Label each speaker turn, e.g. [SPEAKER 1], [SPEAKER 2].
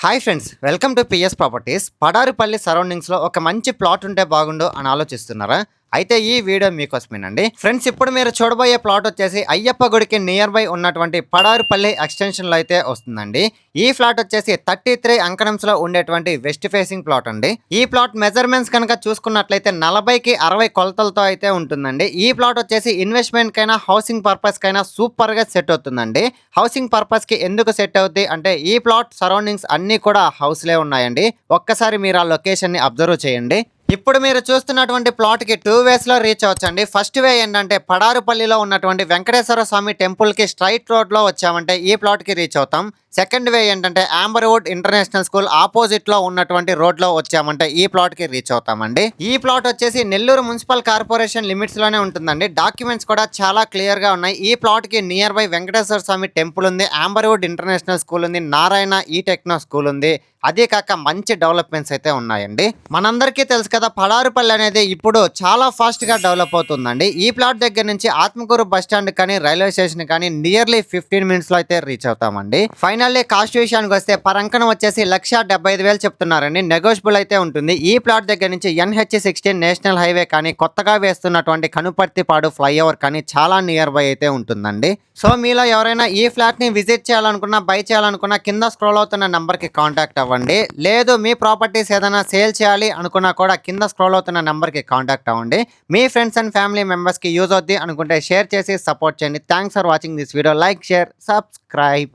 [SPEAKER 1] Hi friends, welcome to PS properties. Padaripalli సరౌండింగ్స్లో ఒక మంచి ప్లాట్ ఉంటే బాగుండు అని ఆలోచిస్తున్నారా? అయితే ఈ వీడియో మీకోసమేనండి. ఫ్రెండ్స్, ఇప్పుడు మీరు చూడబోయే ప్లాట్ వచ్చేసి అయ్యప్ప గుడికి నియర్ బై ఉన్నటువంటి పడారిపల్లి ఎక్స్టెన్షన్లో అయితే వస్తుందండి. ఈ ఫ్లాట్ వచ్చేసి 33 అంకణంస్లో ఉండేటువంటి వెస్ట్ ఫేసింగ్ ప్లాట్ అండి. ఈ ప్లాట్ మెజర్మెంట్స్ కనుక చూసుకున్నట్లయితే 40కి 60 కొలతలతో అయితే ఉంటుందండి. ఈ ప్లాట్ వచ్చేసి ఇన్వెస్ట్మెంట్ కైనా హౌసింగ్ పర్పస్ కైనా సూపర్ గా సెట్ అవుతుందండి. హౌసింగ్ పర్పస్ కి ఎందుకు సెట్ అవుద్ది అంటే ఈ ప్లాట్ సరౌండింగ్స్ అన్ని కూడా హౌస్లే ఉన్నాయండి. ఒక్కసారి మీరు ఆ లొకేషన్ ని అబ్జర్వ్ చేయండి. ఇప్పుడు మీరు చూస్తున్నటువంటి ప్లాట్ కి 2 వేస్ లో రీచ్ అవ్వచ్చండి. ఫస్ట్ వే ఏంటంటే పడారుపల్లిలో ఉన్నటువంటి వెంకటేశ్వర స్వామి టెంపుల్ కి స్ట్రైట్ రోడ్ లో వచ్చామంటే ఈ ప్లాట్ కి రీచ్ అవుతాం. సెకండ్ వే ఏంటంటే ఆంబర్వుడ్ ఇంటర్నేషనల్ స్కూల్ ఆపోజిట్ లో ఉన్నటువంటి రోడ్ లో వచ్చామంటే ఈ ప్లాట్ కి రీచ్ అవుతామండి. ఈ ప్లాట్ వచ్చేసి నెల్లూరు మున్సిపల్ కార్పొరేషన్ లిమిట్స్ లోనే ఉంటుందండి. డాక్యుమెంట్స్ కూడా చాలా క్లియర్ గా ఉన్నాయి. ఈ ప్లాట్ కి near by Venkateswara Swamy temple ఉంది, ఆంబర్వుడ్ ఇంటర్నేషనల్ స్కూల్ ఉంది, నారాయణ ఈ టెక్నో స్కూల్ ఉంది. అదే కాక మంచి డెవలప్మెంట్స్ అయితే ఉన్నాయండి. మనందరికీ తెలుసు కదా, పడారుపల్లి అనేది ఇప్పుడు చాలా ఫాస్ట్ గా డెవలప్ అవుతుందండి. ఈ ప్లాట్ దగ్గర నుంచి ఆత్మకూరు బస్ స్టాండ్ కానీ రైల్వే స్టేషన్ కానీ నియర్లీ 15 మినిట్స్ లో అయితే రీచ్ అవుతామండి. ఫైనల్లీ కాస్ట్ విషయానికి వస్తే పర్ అంకణం వచ్చేసి 1,75,000 చెప్తున్నారండి. నెగోషియబుల్ అయితే ఉంటుంది. ఈ ప్లాట్ దగ్గర నుంచి NH16 నేషనల్ హైవే కానీ కొత్తగా వేస్తున్నటువంటి కనుపర్తిపాడు ఫ్లైఓవర్ కానీ చాలా నియర్ బై అయితే ఉంటుందండి. సో మీలో ఎవరైనా ఈ ఫ్లాట్ ని విజిట్ చేయాలనుకున్నా, బై చేయాలనుకున్నా కింద స్క్రోల్ అవుతున్న నంబర్ కి కాంటాక్ట్ అవ్వండి. లేదు మీ ప్రాపర్టీస్ ఏదైనా సేల్ చేయాలి అనుకున్నా కూడా కింద స్క్రోల్ అవుతున్న నంబర్ కి కాంటాక్ట్ అవ్వండి. మీ ఫ్రెండ్స్ అండ్ ఫ్యామిలీ మెంబర్స్ కి యూజ్ అవుద్ది అనుకుంటే షేర్ చేసి సపోర్ట్ చేయండి. Thanks for watching this video. Like, share, subscribe.